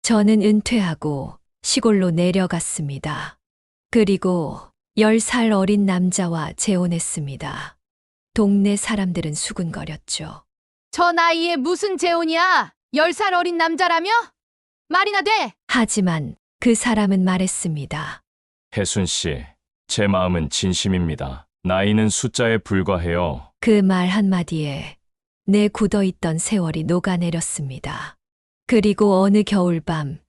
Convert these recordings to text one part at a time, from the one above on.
저는 은퇴하고 시골로 내려갔습니다. 그리고 10살 어린 남자와 재혼했습니다. 동네 사람들은 수군거렸죠. 저 나이에 무슨 재혼이야? 10살 어린 남자라며? 말이나 돼! 하지만 그 사람은 말했습니다. 혜순 씨, 제 마음은 진심입니다. 나이는 숫자에 불과해요. 그 말 한마디에 내 굳어있던 세월이 녹아내렸습니다. 그리고 어느 겨울밤,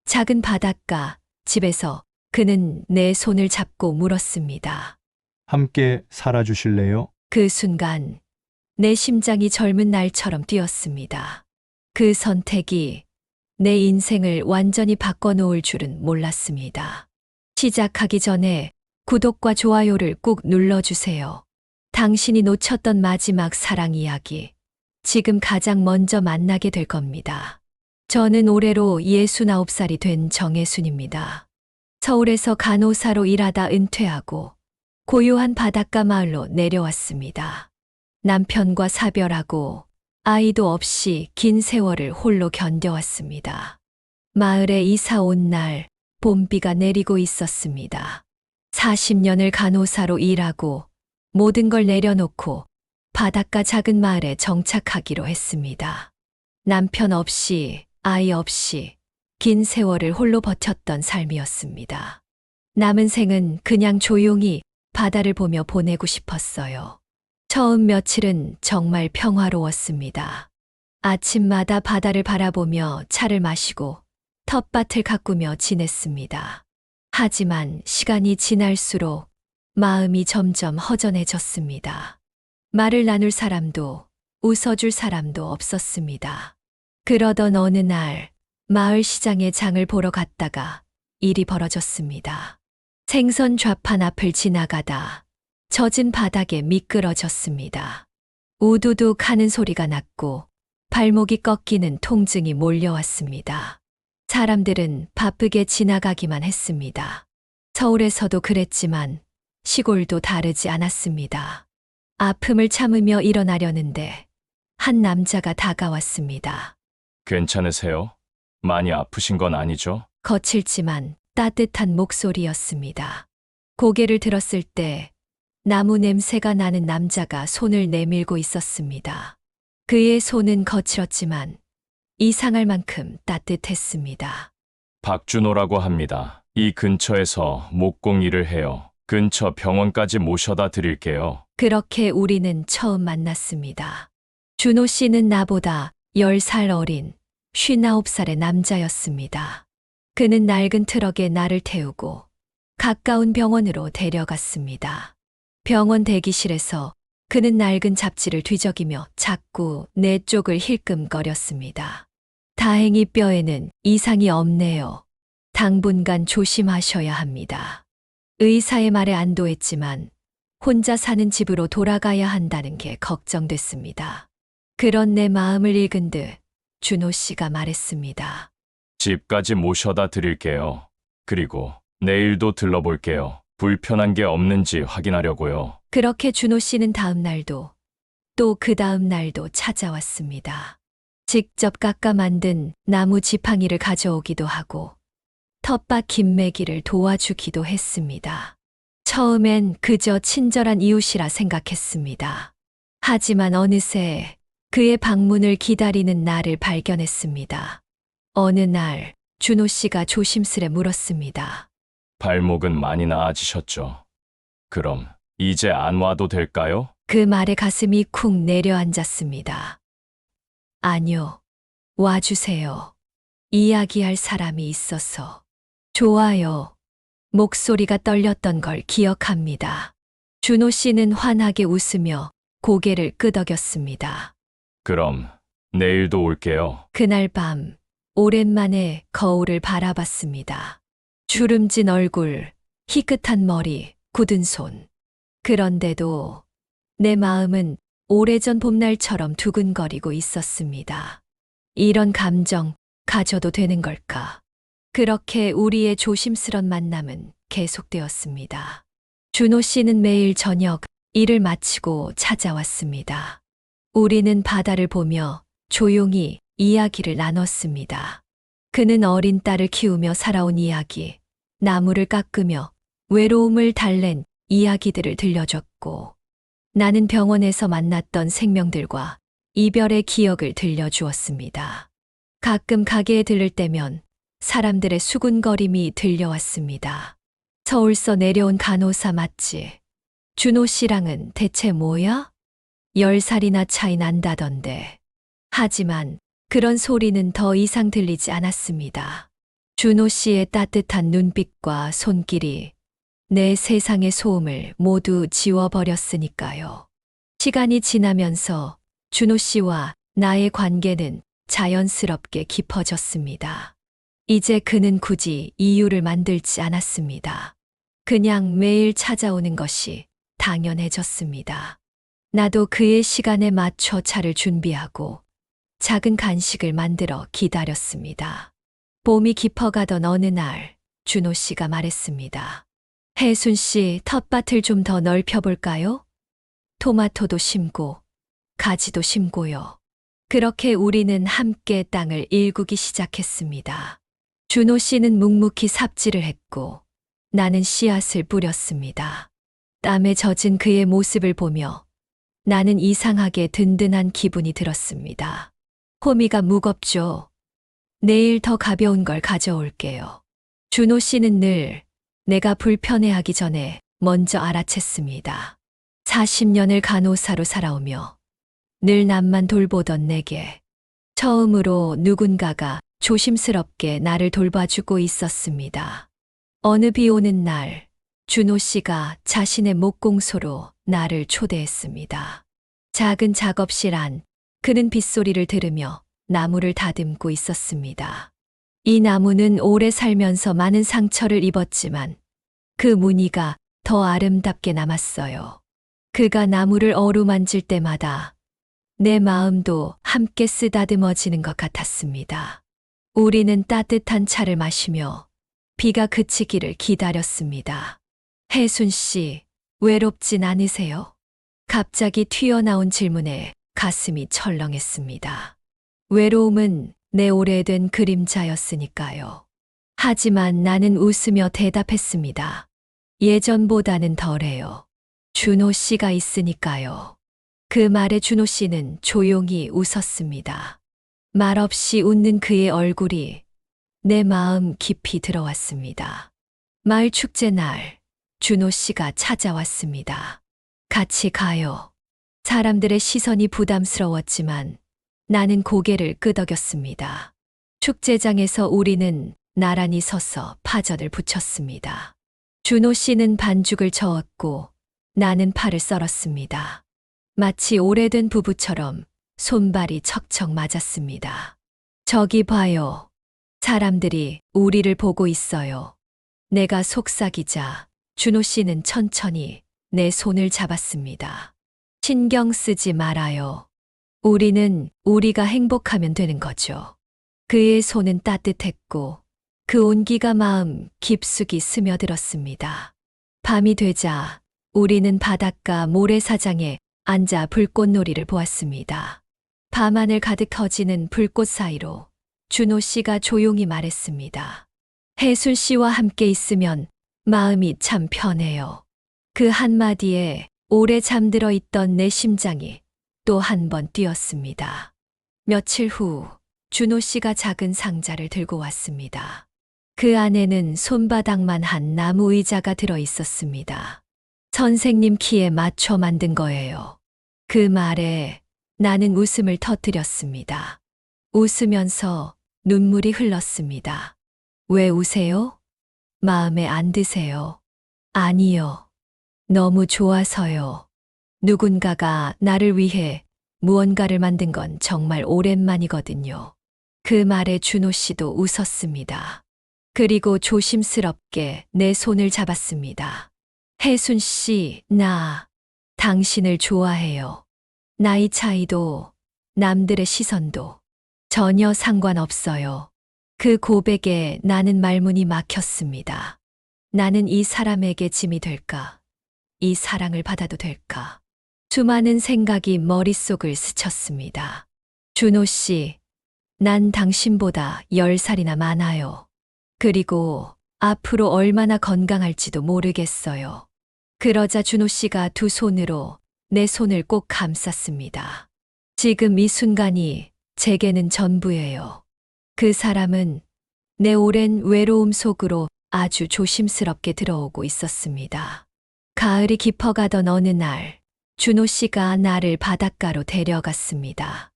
작은 바닷가 집에서 그는 내 손을 잡고 물었습니다. 함께 살아주실래요? 그 순간 내 심장이 젊은 날처럼 뛰었습니다. 그 선택이 내 인생을 완전히 바꿔놓을 줄은 몰랐습니다. 시작하기 전에 구독과 좋아요를 꾹 눌러주세요. 당신이 놓쳤던 마지막 사랑 이야기, 지금 가장 먼저 만나게 될 겁니다. 저는 올해로 69살이 된 정혜순입니다. 서울에서 간호사로 일하다 은퇴하고 고요한 바닷가 마을로 내려왔습니다. 남편과 사별하고 아이도 없이 긴 세월을 홀로 견뎌왔습니다. 마을에 이사 온 날 봄비가 내리고 있었습니다. 40년을 간호사로 일하고 모든 걸 내려놓고 바닷가 작은 마을에 정착하기로 했습니다. 남편 없이 아이 없이 긴 세월을 홀로 버텼던 삶이었습니다. 남은 생은 그냥 조용히 바다를 보며 보내고 싶었어요. 처음 며칠은 정말 평화로웠습니다. 아침마다 바다를 바라보며 차를 마시고 텃밭을 가꾸며 지냈습니다. 하지만 시간이 지날수록 마음이 점점 허전해졌습니다. 말을 나눌 사람도 웃어줄 사람도 없었습니다. 그러던 어느 날 마을 시장에 장을 보러 갔다가 일이 벌어졌습니다. 생선 좌판 앞을 지나가다 젖은 바닥에 미끄러졌습니다. 우두둑 하는 소리가 났고 발목이 꺾이는 통증이 몰려왔습니다. 사람들은 바쁘게 지나가기만 했습니다. 서울에서도 그랬지만 시골도 다르지 않았습니다. 아픔을 참으며 일어나려는데 한 남자가 다가왔습니다. 괜찮으세요? 많이 아프신 건 아니죠? 거칠지만 따뜻한 목소리였습니다. 고개를 들었을 때 나무 냄새가 나는 남자가 손을 내밀고 있었습니다. 그의 손은 거칠었지만 이상할 만큼 따뜻했습니다. 박준호라고 합니다. 이 근처에서 목공 일을 해요. 근처 병원까지 모셔다 드릴게요. 그렇게 우리는 처음 만났습니다. 준호 씨는 나보다 10살 어린 59살의 남자였습니다. 그는 낡은 트럭에 나를 태우고 가까운 병원으로 데려갔습니다. 병원 대기실에서 그는 낡은 잡지를 뒤적이며 자꾸 내 쪽을 힐끔거렸습니다. 다행히 뼈에는 이상이 없네요. 당분간 조심하셔야 합니다. 의사의 말에 안도했지만 혼자 사는 집으로 돌아가야 한다는 게 걱정됐습니다. 그런 내 마음을 읽은 듯 준호 씨가 말했습니다. 집까지 모셔다 드릴게요. 그리고 내일도 들러볼게요. 불편한 게 없는지 확인하려고요. 그렇게 준호 씨는 다음 날도 또 그 다음 날도 찾아왔습니다. 직접 깎아 만든 나무 지팡이를 가져오기도 하고 텃밭 김매기를 도와주기도 했습니다. 처음엔 그저 친절한 이웃이라 생각했습니다. 하지만 어느새 그의 방문을 기다리는 나를 발견했습니다. 어느 날 준호 씨가 조심스레 물었습니다. 발목은 많이 나아지셨죠? 그럼 이제 안 와도 될까요? 그 말에 가슴이 쿵 내려앉았습니다. 아니요, 와주세요. 이야기할 사람이 있어서. 좋아요. 목소리가 떨렸던 걸 기억합니다. 준호 씨는 환하게 웃으며 고개를 끄덕였습니다. 그럼 내일도 올게요. 그날 밤 오랜만에 거울을 바라봤습니다. 주름진 얼굴, 희끗한 머리, 굳은 손. 그런데도 내 마음은 오래전 봄날처럼 두근거리고 있었습니다. 이런 감정 가져도 되는 걸까? 그렇게 우리의 조심스런 만남은 계속되었습니다. 준호 씨는 매일 저녁 일을 마치고 찾아왔습니다. 우리는 바다를 보며 조용히 이야기를 나눴습니다. 그는 어린 딸을 키우며 살아온 이야기, 나무를 깎으며 외로움을 달랜 이야기들을 들려줬고, 나는 병원에서 만났던 생명들과 이별의 기억을 들려주었습니다. 가끔 가게에 들를 때면 사람들의 수군거림이 들려왔습니다. 서울서 내려온 간호사 맞지? 준호 씨랑은 대체 뭐야? 10살이나 차이 난다던데. 하지만 그런 소리는 더 이상 들리지 않았습니다. 준호 씨의 따뜻한 눈빛과 손길이 내 세상의 소음을 모두 지워버렸으니까요. 시간이 지나면서 준호 씨와 나의 관계는 자연스럽게 깊어졌습니다. 이제 그는 굳이 이유를 만들지 않았습니다. 그냥 매일 찾아오는 것이 당연해졌습니다. 나도 그의 시간에 맞춰 차를 준비하고 작은 간식을 만들어 기다렸습니다. 봄이 깊어가던 어느 날 준호 씨가 말했습니다. 혜순 씨, 텃밭을 좀 더 넓혀볼까요? 토마토도 심고 가지도 심고요. 그렇게 우리는 함께 땅을 일구기 시작했습니다. 준호 씨는 묵묵히 삽질을 했고 나는 씨앗을 뿌렸습니다. 땀에 젖은 그의 모습을 보며 나는 이상하게 든든한 기분이 들었습니다. 호미가 무겁죠? 내일 더 가벼운 걸 가져올게요. 준호 씨는 늘 내가 불편해하기 전에 먼저 알아챘습니다. 40년을 간호사로 살아오며 늘 남만 돌보던 내게 처음으로 누군가가 조심스럽게 나를 돌봐주고 있었습니다. 어느 비 오는 날 준호 씨가 자신의 목공소로 나를 초대했습니다. 작은 작업실 안 그는 빗소리를 들으며 나무를 다듬고 있었습니다. 이 나무는 오래 살면서 많은 상처를 입었지만 그 무늬가 더 아름답게 남았어요. 그가 나무를 어루만질 때마다 내 마음도 함께 쓰다듬어지는 것 같았습니다. 우리는 따뜻한 차를 마시며 비가 그치기를 기다렸습니다. 혜순 씨, 외롭진 않으세요? 갑자기 튀어나온 질문에 가슴이 철렁했습니다. 외로움은 내 오래된 그림자였으니까요. 하지만 나는 웃으며 대답했습니다. 예전보다는 덜해요. 준호 씨가 있으니까요. 그 말에 준호 씨는 조용히 웃었습니다. 말없이 웃는 그의 얼굴이 내 마음 깊이 들어왔습니다. 마을 축제 날 준호 씨가 찾아왔습니다. 같이 가요. 사람들의 시선이 부담스러웠지만 나는 고개를 끄덕였습니다. 축제장에서 우리는 나란히 서서 파전을 부쳤습니다. 준호 씨는 반죽을 저었고 나는 파를 썰었습니다. 마치 오래된 부부처럼 손발이 척척 맞았습니다. 저기 봐요. 사람들이 우리를 보고 있어요. 내가 속삭이자 준호 씨는 천천히 내 손을 잡았습니다. 신경 쓰지 말아요. 우리는 우리가 행복하면 되는 거죠. 그의 손은 따뜻했고 그 온기가 마음 깊숙이 스며들었습니다. 밤이 되자 우리는 바닷가 모래사장에 앉아 불꽃놀이를 보았습니다. 밤하늘 가득 터지는 불꽃 사이로 준호 씨가 조용히 말했습니다. 혜순 씨와 함께 있으면 마음이 참 편해요. 그 한마디에 오래 잠들어 있던 내 심장이 또 한 번 뛰었습니다. 며칠 후 준호 씨가 작은 상자를 들고 왔습니다. 그 안에는 손바닥만 한 나무 의자가 들어 있었습니다. 선생님 키에 맞춰 만든 거예요. 그 말에 나는 웃음을 터뜨렸습니다. 웃으면서 눈물이 흘렀습니다. 왜 우세요? 마음에 안 드세요? 아니요. 너무 좋아서요. 누군가가 나를 위해 무언가를 만든 건 정말 오랜만이거든요. 그 말에 준호 씨도 웃었습니다. 그리고 조심스럽게 내 손을 잡았습니다. 혜순 씨, 나 당신을 좋아해요. 나이 차이도 남들의 시선도 전혀 상관없어요. 그 고백에 나는 말문이 막혔습니다. 나는 이 사람에게 짐이 될까? 이 사랑을 받아도 될까? 수많은 생각이 머릿속을 스쳤습니다. 준호 씨, 난 당신보다 10살이나 많아요. 그리고 앞으로 얼마나 건강할지도 모르겠어요. 그러자 준호 씨가 두 손으로 내 손을 꼭 감쌌습니다. 지금 이 순간이 제게는 전부예요. 그 사람은 내 오랜 외로움 속으로 아주 조심스럽게 들어오고 있었습니다. 가을이 깊어가던 어느 날, 준호 씨가 나를 바닷가로 데려갔습니다.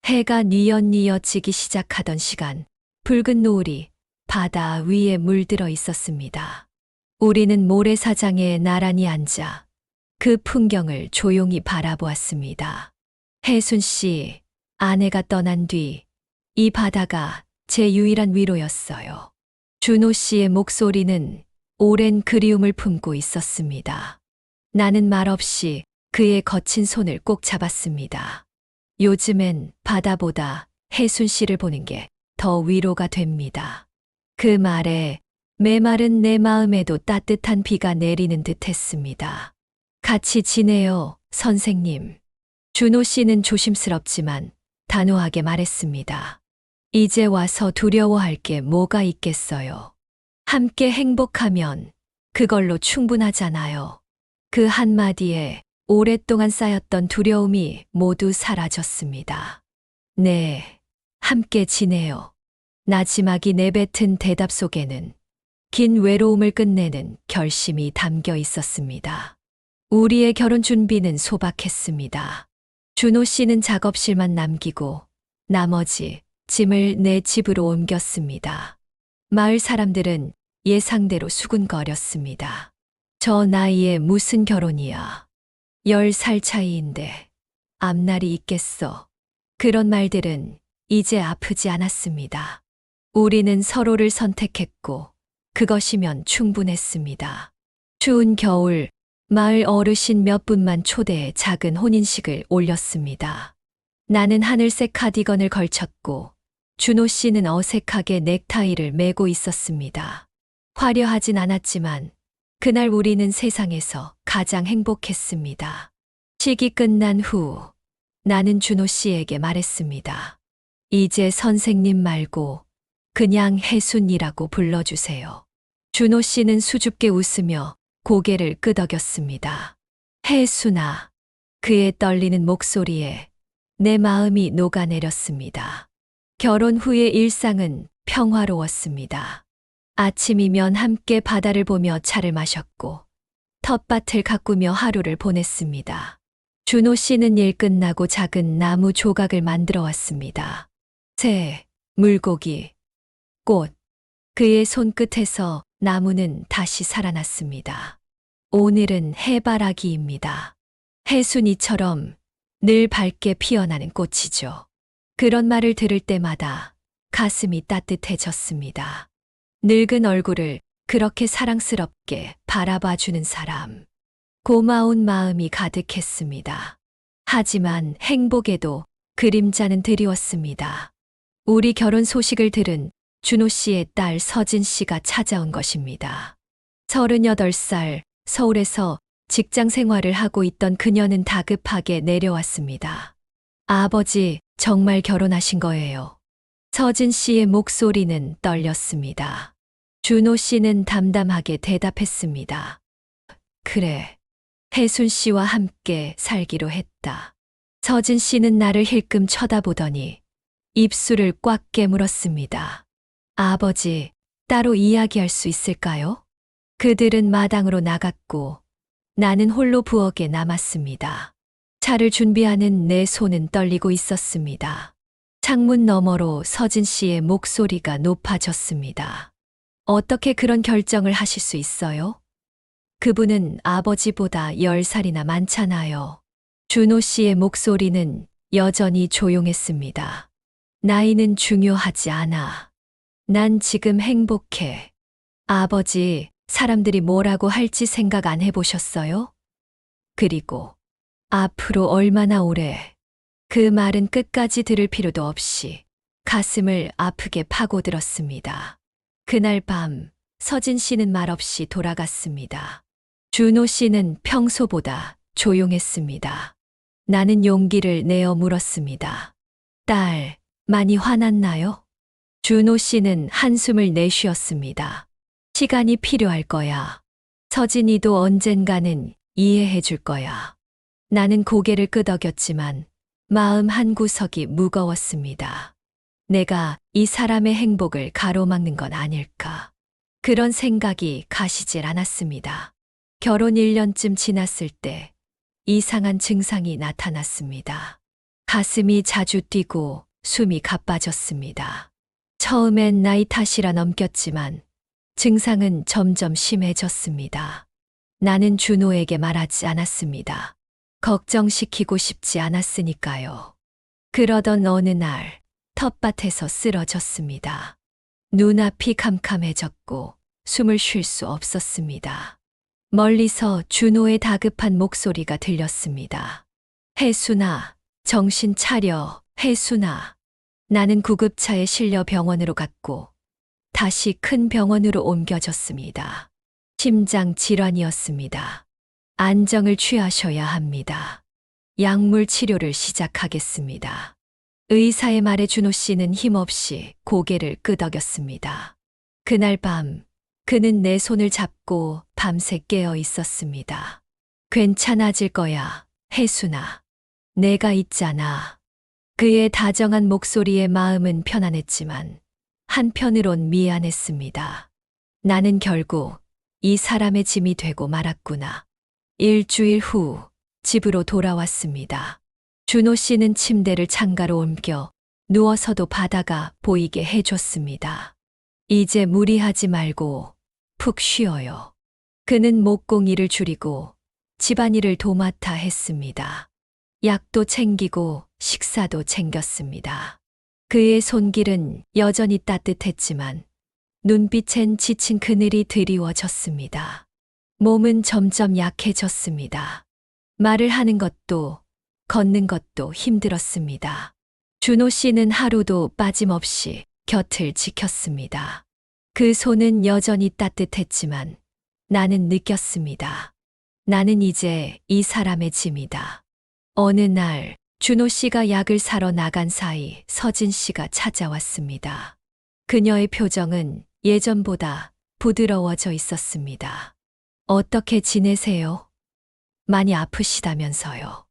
해가 뉘엿뉘엿 지기 시작하던 시간, 붉은 노을이 바다 위에 물들어 있었습니다. 우리는 모래사장에 나란히 앉아 그 풍경을 조용히 바라보았습니다. 혜순 씨, 아내가 떠난 뒤 이 바다가 제 유일한 위로였어요. 준호 씨의 목소리는 오랜 그리움을 품고 있었습니다. 나는 말없이 그의 거친 손을 꼭 잡았습니다. 요즘엔 바다보다 혜순 씨를 보는 게 더 위로가 됩니다. 그 말에 메마른 내 마음에도 따뜻한 비가 내리는 듯 했습니다. 같이 지내요, 선생님. 준호 씨는 조심스럽지만 단호하게 말했습니다. 이제 와서 두려워할 게 뭐가 있겠어요. 함께 행복하면 그걸로 충분하잖아요. 그 한마디에 오랫동안 쌓였던 두려움이 모두 사라졌습니다. 네, 함께 지내요. 나지막이 내뱉은 대답 속에는 긴 외로움을 끝내는 결심이 담겨 있었습니다. 우리의 결혼 준비는 소박했습니다. 준호 씨는 작업실만 남기고 나머지 짐을 내 집으로 옮겼습니다. 마을 사람들은 예상대로 수군거렸습니다. 저 나이에 무슨 결혼이야. 10살 차이인데 앞날이 있겠어. 그런 말들은 이제 아프지 않았습니다. 우리는 서로를 선택했고 그것이면 충분했습니다. 추운 겨울, 마을 어르신 몇 분만 초대해 작은 혼인식을 올렸습니다. 나는 하늘색 카디건을 걸쳤고 준호 씨는 어색하게 넥타이를 매고 있었습니다. 화려하진 않았지만 그날 우리는 세상에서 가장 행복했습니다. 식이 끝난 후 나는 준호 씨에게 말했습니다. 이제 선생님 말고 그냥 혜순이라고 불러주세요. 준호 씨는 수줍게 웃으며 고개를 끄덕였습니다. 혜순아. 그의 떨리는 목소리에 내 마음이 녹아내렸습니다. 결혼 후의 일상은 평화로웠습니다. 아침이면 함께 바다를 보며 차를 마셨고 텃밭을 가꾸며 하루를 보냈습니다. 준호 씨는 일 끝나고 작은 나무 조각을 만들어 왔습니다. 새, 물고기, 꽃. 그의 손끝에서 나무는 다시 살아났습니다. 오늘은 해바라기입니다. 혜순이처럼 늘 밝게 피어나는 꽃이죠. 그런 말을 들을 때마다 가슴이 따뜻해졌습니다. 늙은 얼굴을 그렇게 사랑스럽게 바라봐주는 사람. 고마운 마음이 가득했습니다. 하지만 행복에도 그림자는 드리웠습니다. 우리 결혼 소식을 들은 준호 씨의 딸 서진 씨가 찾아온 것입니다. 38살, 서울에서 직장 생활을 하고 있던 그녀는 다급하게 내려왔습니다. 아버지, 정말 결혼하신 거예요. 서진 씨의 목소리는 떨렸습니다. 준호 씨는 담담하게 대답했습니다. 그래, 혜순 씨와 함께 살기로 했다. 서진 씨는 나를 힐끔 쳐다보더니 입술을 꽉 깨물었습니다. 아버지, 따로 이야기할 수 있을까요? 그들은 마당으로 나갔고 나는 홀로 부엌에 남았습니다. 차를 준비하는 내 손은 떨리고 있었습니다. 창문 너머로 서진 씨의 목소리가 높아졌습니다. 어떻게 그런 결정을 하실 수 있어요? 그분은 아버지보다 10살이나 많잖아요. 준호 씨의 목소리는 여전히 조용했습니다. 나이는 중요하지 않아. 난 지금 행복해. 아버지, 사람들이 뭐라고 할지 생각 안 해보셨어요? 그리고 앞으로 얼마나 오래. 그 말은 끝까지 들을 필요도 없이 가슴을 아프게 파고들었습니다. 그날 밤 서진 씨는 말없이 돌아갔습니다. 준호 씨는 평소보다 조용했습니다. 나는 용기를 내어 물었습니다. 딸, 많이 화났나요? 준호 씨는 한숨을 내쉬었습니다. 시간이 필요할 거야. 서진이도 언젠가는 이해해 줄 거야. 나는 고개를 끄덕였지만 마음 한구석이 무거웠습니다. 내가 이 사람의 행복을 가로막는 건 아닐까. 그런 생각이 가시질 않았습니다. 결혼 1년쯤 지났을 때 이상한 증상이 나타났습니다. 가슴이 자주 뛰고 숨이 가빠졌습니다. 처음엔 나이 탓이라 넘겼지만 증상은 점점 심해졌습니다. 나는 준호에게 말하지 않았습니다. 걱정시키고 싶지 않았으니까요. 그러던 어느 날 텃밭에서 쓰러졌습니다. 눈앞이 캄캄해졌고 숨을 쉴 수 없었습니다. 멀리서 준호의 다급한 목소리가 들렸습니다. 혜순아, 정신 차려, 혜순아. 나는 구급차에 실려 병원으로 갔고 다시 큰 병원으로 옮겨졌습니다. 심장 질환이었습니다. 안정을 취하셔야 합니다. 약물 치료를 시작하겠습니다. 의사의 말에 준호 씨는 힘없이 고개를 끄덕였습니다. 그날 밤 그는 내 손을 잡고 밤새 깨어 있었습니다. 괜찮아질 거야, 혜순아. 내가 있잖아. 그의 다정한 목소리에 마음은 편안했지만 한편으론 미안했습니다. 나는 결국 이 사람의 짐이 되고 말았구나. 일주일 후 집으로 돌아왔습니다. 준호 씨는 침대를 창가로 옮겨 누워서도 바다가 보이게 해줬습니다. 이제 무리하지 말고 푹 쉬어요. 그는 목공일을 줄이고 집안일을 도맡아 했습니다. 약도 챙기고 식사도 챙겼습니다. 그의 손길은 여전히 따뜻했지만 눈빛엔 지친 그늘이 드리워졌습니다. 몸은 점점 약해졌습니다. 말을 하는 것도 걷는 것도 힘들었습니다. 준호 씨는 하루도 빠짐없이 곁을 지켰습니다. 그 손은 여전히 따뜻했지만 나는 느꼈습니다. 나는 이제 이 사람의 짐이다. 어느 날 준호 씨가 약을 사러 나간 사이 서진 씨가 찾아왔습니다. 그녀의 표정은 예전보다 부드러워져 있었습니다. 어떻게 지내세요? 많이 아프시다면서요.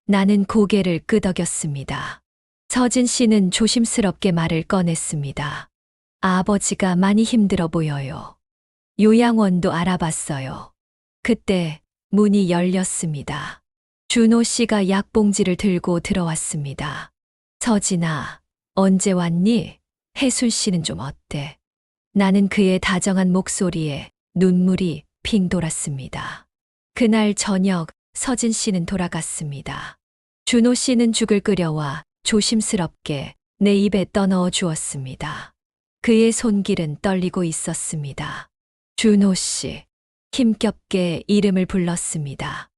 나는 고개를 끄덕였습니다. 서진 씨는 조심스럽게 말을 꺼냈습니다. 아버지가 많이 힘들어 보여요. 요양원도 알아봤어요. 그때 문이 열렸습니다. 준호 씨가 약봉지를 들고 들어왔습니다. 서진아, 언제 왔니? 혜순 씨는 좀 어때? 나는 그의 다정한 목소리에 눈물이 핑 돌았습니다. 그날 저녁 서진 씨는 돌아갔습니다. 준호 씨는 죽을 끓여와 조심스럽게 내 입에 떠넣어 주었습니다. 그의 손길은 떨리고 있었습니다. 준호 씨, 힘겹게 이름을 불렀습니다.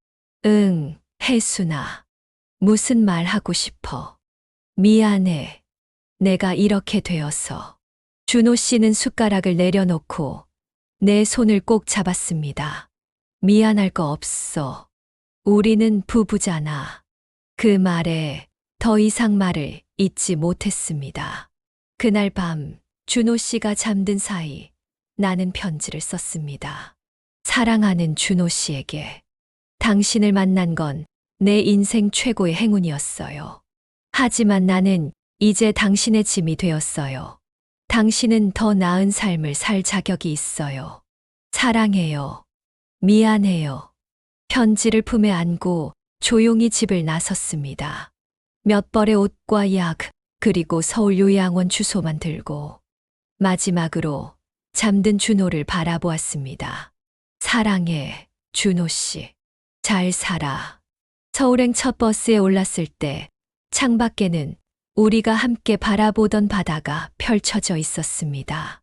응, 혜순아. 무슨 말 하고 싶어? 미안해. 내가 이렇게 되어서. 준호 씨는 숟가락을 내려놓고 내 손을 꼭 잡았습니다. 미안할 거 없어. 우리는 부부잖아. 그 말에 더 이상 말을 잇지 못했습니다. 그날 밤 준호 씨가 잠든 사이 나는 편지를 썼습니다. 사랑하는 준호 씨에게 당신을 만난 건 내 인생 최고의 행운이었어요. 하지만 나는 이제 당신의 짐이 되었어요. 당신은 더 나은 삶을 살 자격이 있어요. 사랑해요. 미안해요. 편지를 품에 안고 조용히 집을 나섰습니다. 몇 벌의 옷과 약, 그리고 서울 요양원 주소만 들고 마지막으로 잠든 준호를 바라보았습니다. 사랑해, 준호 씨. 잘 살아. 서울행 첫 버스에 올랐을 때 창밖에는 우리가 함께 바라보던 바다가 펼쳐져 있었습니다.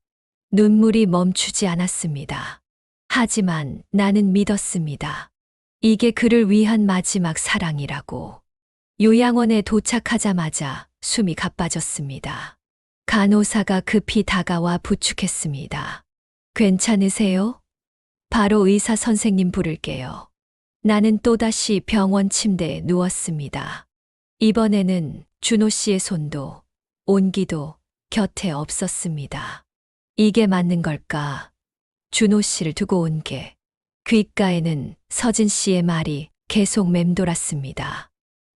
눈물이 멈추지 않았습니다. 하지만 나는 믿었습니다. 이게 그를 위한 마지막 사랑이라고. 요양원에 도착하자마자 숨이 가빠졌습니다. 간호사가 급히 다가와 부축했습니다. 괜찮으세요? 바로 의사 선생님 부를게요. 나는 또다시 병원 침대에 누웠습니다. 이번에는 준호 씨의 손도 온기도 곁에 없었습니다. 이게 맞는 걸까? 준호 씨를 두고 온 게. 귓가에는 서진 씨의 말이 계속 맴돌았습니다.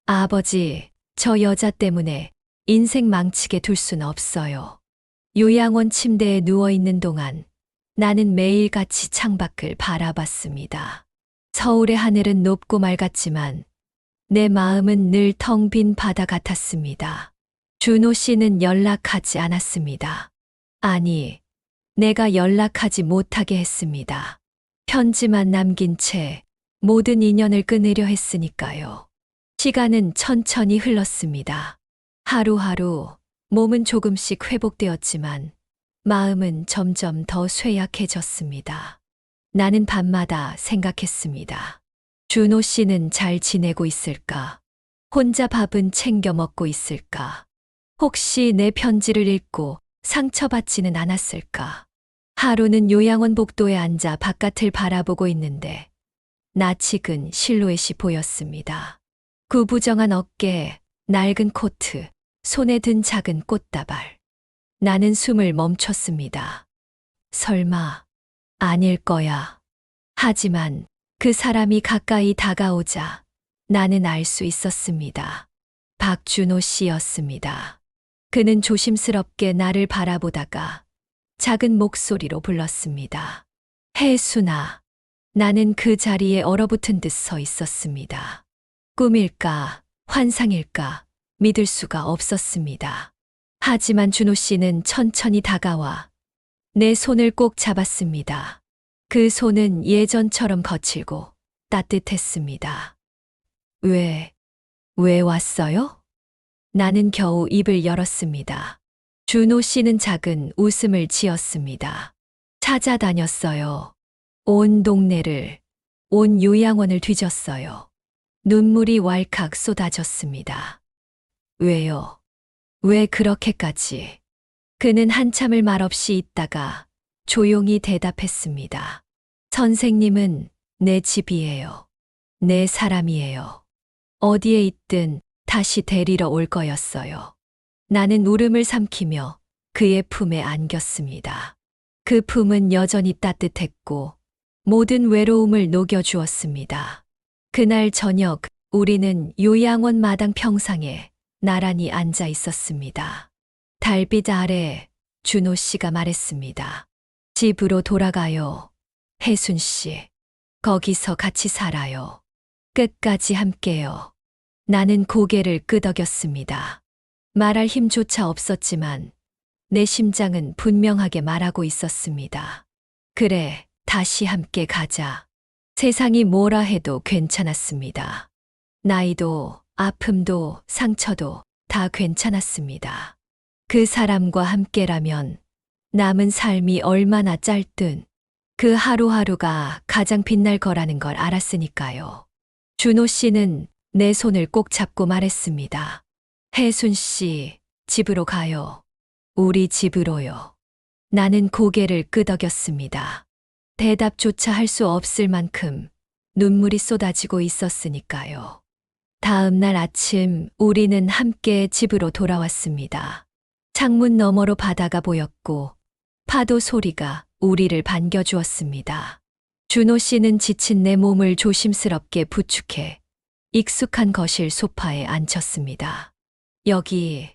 아버지, 저 여자 때문에 인생 망치게 둘 순 없어요. 요양원 침대에 누워있는 동안 나는 매일같이 창밖을 바라봤습니다. 서울의 하늘은 높고 맑았지만 내 마음은 늘 텅 빈 바다 같았습니다. 준호 씨는 연락하지 않았습니다. 아니, 내가 연락하지 못하게 했습니다. 편지만 남긴 채 모든 인연을 끊으려 했으니까요. 시간은 천천히 흘렀습니다. 하루하루 몸은 조금씩 회복되었지만 마음은 점점 더 쇠약해졌습니다. 나는 밤마다 생각했습니다. 준호 씨는 잘 지내고 있을까? 혼자 밥은 챙겨 먹고 있을까? 혹시 내 편지를 읽고 상처받지는 않았을까? 하루는 요양원 복도에 앉아 바깥을 바라보고 있는데 낯익은 실루엣이 보였습니다. 구부정한 어깨, 낡은 코트, 손에 든 작은 꽃다발. 나는 숨을 멈췄습니다. 설마 아닐 거야. 하지만 그 사람이 가까이 다가오자 나는 알 수 있었습니다. 박준호 씨였습니다. 그는 조심스럽게 나를 바라보다가 작은 목소리로 불렀습니다. 혜순아. 나는 그 자리에 얼어붙은 듯 서 있었습니다. 꿈일까, 환상일까, 믿을 수가 없었습니다. 하지만 준호 씨는 천천히 다가와 내 손을 꼭 잡았습니다. 그 손은 예전처럼 거칠고 따뜻했습니다. 왜 왔어요? 나는 겨우 입을 열었습니다. 준호 씨는 작은 웃음을 지었습니다. 찾아다녔어요. 온 동네를, 온 요양원을 뒤졌어요. 눈물이 왈칵 쏟아졌습니다. 왜요? 왜 그렇게까지? 그는 한참을 말없이 있다가 조용히 대답했습니다. 선생님은 내 집이에요. 내 사람이에요. 어디에 있든 다시 데리러 올 거였어요. 나는 울음을 삼키며 그의 품에 안겼습니다. 그 품은 여전히 따뜻했고 모든 외로움을 녹여주었습니다. 그날 저녁 우리는 요양원 마당 평상에 나란히 앉아 있었습니다. 달빛 아래 준호 씨가 말했습니다. 집으로 돌아가요. 혜순 씨. 거기서 같이 살아요. 끝까지 함께요. 나는 고개를 끄덕였습니다. 말할 힘조차 없었지만 내 심장은 분명하게 말하고 있었습니다. 그래, 다시 함께 가자. 세상이 뭐라 해도 괜찮았습니다. 나이도, 아픔도, 상처도 다 괜찮았습니다. 그 사람과 함께라면 남은 삶이 얼마나 짧든 그 하루하루가 가장 빛날 거라는 걸 알았으니까요. 준호 씨는 내 손을 꼭 잡고 말했습니다. 혜순 씨, 집으로 가요. 우리 집으로요. 나는 고개를 끄덕였습니다. 대답조차 할 수 없을 만큼 눈물이 쏟아지고 있었으니까요. 다음 날 아침 우리는 함께 집으로 돌아왔습니다. 창문 너머로 바다가 보였고 파도 소리가 우리를 반겨주었습니다. 준호 씨는 지친 내 몸을 조심스럽게 부축해 익숙한 거실 소파에 앉혔습니다. 여기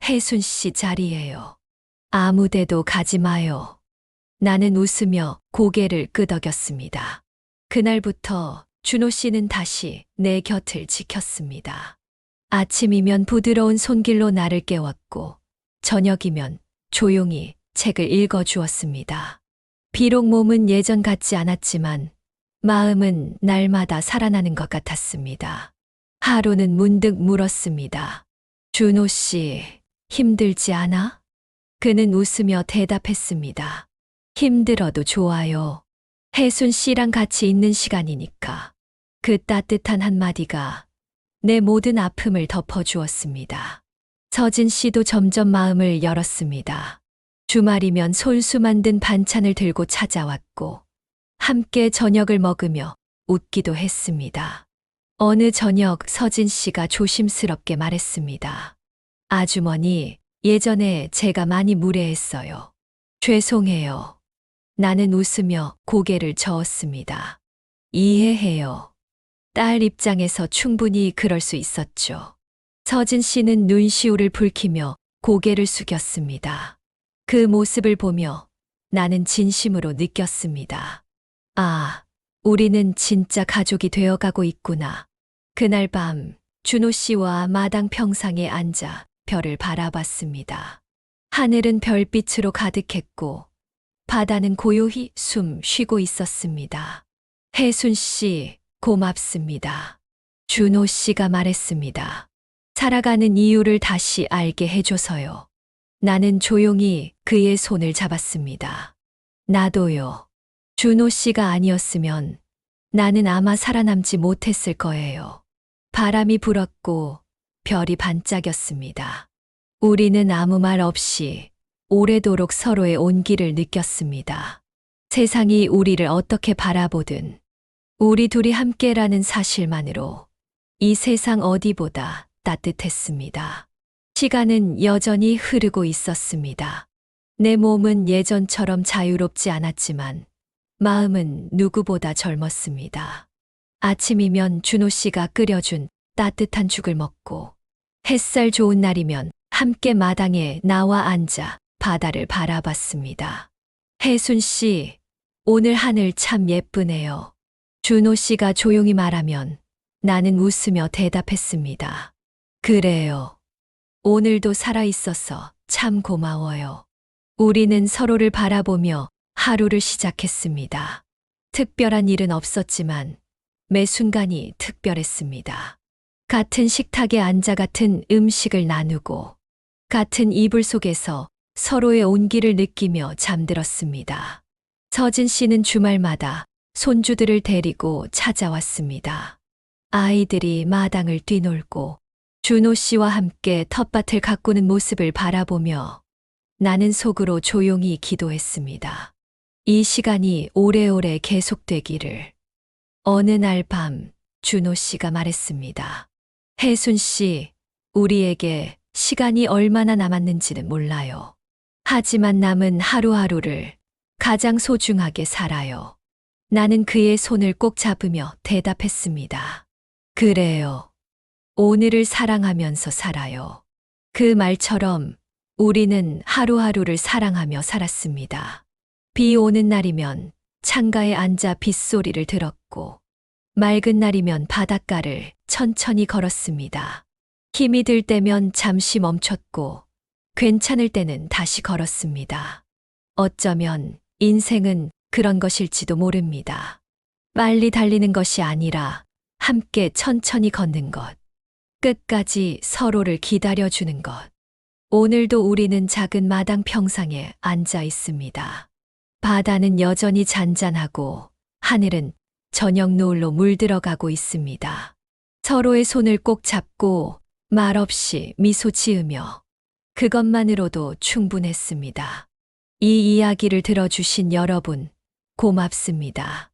혜순 씨 자리예요. 아무데도 가지 마요. 나는 웃으며 고개를 끄덕였습니다. 그날부터 준호 씨는 다시 내 곁을 지켰습니다. 아침이면 부드러운 손길로 나를 깨웠고 저녁이면 조용히 책을 읽어주었습니다. 비록 몸은 예전 같지 않았지만 마음은 날마다 살아나는 것 같았습니다. 하루는 문득 물었습니다. 준호 씨, 힘들지 않아? 그는 웃으며 대답했습니다. 힘들어도 좋아요. 혜순 씨랑 같이 있는 시간이니까. 그 따뜻한 한마디가 내 모든 아픔을 덮어주었습니다. 서진 씨도 점점 마음을 열었습니다. 주말이면 손수 만든 반찬을 들고 찾아왔고 함께 저녁을 먹으며 웃기도 했습니다. 어느 저녁 서진 씨가 조심스럽게 말했습니다. 아주머니, 예전에 제가 많이 무례했어요. 죄송해요. 나는 웃으며 고개를 저었습니다. 이해해요. 딸 입장에서 충분히 그럴 수 있었죠. 서진 씨는 눈시울을 붉히며 고개를 숙였습니다. 그 모습을 보며 나는 진심으로 느꼈습니다. 아, 우리는 진짜 가족이 되어가고 있구나. 그날 밤 준호 씨와 마당 평상에 앉아 별을 바라봤습니다. 하늘은 별빛으로 가득했고 바다는 고요히 숨 쉬고 있었습니다. 혜순 씨, 고맙습니다. 준호 씨가 말했습니다. 살아가는 이유를 다시 알게 해줘서요. 나는 조용히 그의 손을 잡았습니다. 나도요. 준호 씨가 아니었으면 나는 아마 살아남지 못했을 거예요. 바람이 불었고 별이 반짝였습니다. 우리는 아무 말 없이 오래도록 서로의 온기를 느꼈습니다. 세상이 우리를 어떻게 바라보든 우리 둘이 함께라는 사실만으로 이 세상 어디보다 따뜻했습니다. 시간은 여전히 흐르고 있었습니다. 내 몸은 예전처럼 자유롭지 않았지만 마음은 누구보다 젊었습니다. 아침이면 준호 씨가 끓여준 따뜻한 죽을 먹고 햇살 좋은 날이면 함께 마당에 나와 앉아 바다를 바라봤습니다. 혜순 씨, 오늘 하늘 참 예쁘네요. 준호 씨가 조용히 말하면 나는 웃으며 대답했습니다. 그래요. 오늘도 살아있어서 참 고마워요. 우리는 서로를 바라보며 하루를 시작했습니다. 특별한 일은 없었지만 매 순간이 특별했습니다. 같은 식탁에 앉아 같은 음식을 나누고 같은 이불 속에서 서로의 온기를 느끼며 잠들었습니다. 서진 씨는 주말마다 손주들을 데리고 찾아왔습니다. 아이들이 마당을 뛰놀고 준호 씨와 함께 텃밭을 가꾸는 모습을 바라보며 나는 속으로 조용히 기도했습니다. 이 시간이 오래오래 계속되기를. 어느 날 밤 준호 씨가 말했습니다. 혜순 씨, 우리에게 시간이 얼마나 남았는지는 몰라요. 하지만 남은 하루하루를 가장 소중하게 살아요. 나는 그의 손을 꼭 잡으며 대답했습니다. 그래요. 오늘을 사랑하면서 살아요. 그 말처럼 우리는 하루하루를 사랑하며 살았습니다. 비 오는 날이면 창가에 앉아 빗소리를 들었고 맑은 날이면 바닷가를 천천히 걸었습니다. 힘이 들 때면 잠시 멈췄고 괜찮을 때는 다시 걸었습니다. 어쩌면 인생은 그런 것일지도 모릅니다. 빨리 달리는 것이 아니라 함께 천천히 걷는 것. 끝까지 서로를 기다려주는 것. 오늘도 우리는 작은 마당 평상에 앉아 있습니다. 바다는 여전히 잔잔하고 하늘은 저녁 노을로 물들어가고 있습니다. 서로의 손을 꼭 잡고 말없이 미소 지으며 그것만으로도 충분했습니다. 이 이야기를 들어주신 여러분, 고맙습니다.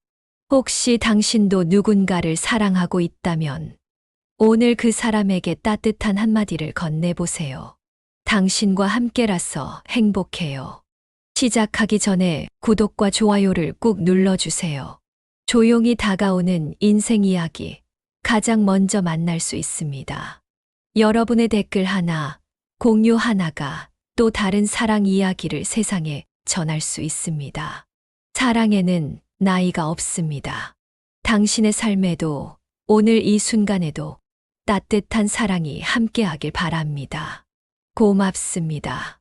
혹시 당신도 누군가를 사랑하고 있다면 오늘 그 사람에게 따뜻한 한마디를 건네보세요. 당신과 함께라서 행복해요. 시작하기 전에 구독과 좋아요를 꾹 눌러주세요. 조용히 다가오는 인생 이야기, 가장 먼저 만날 수 있습니다. 여러분의 댓글 하나, 공유 하나가 또 다른 사랑 이야기를 세상에 전할 수 있습니다. 사랑에는 나이가 없습니다. 당신의 삶에도 오늘 이 순간에도 따뜻한 사랑이 함께하길 바랍니다. 고맙습니다.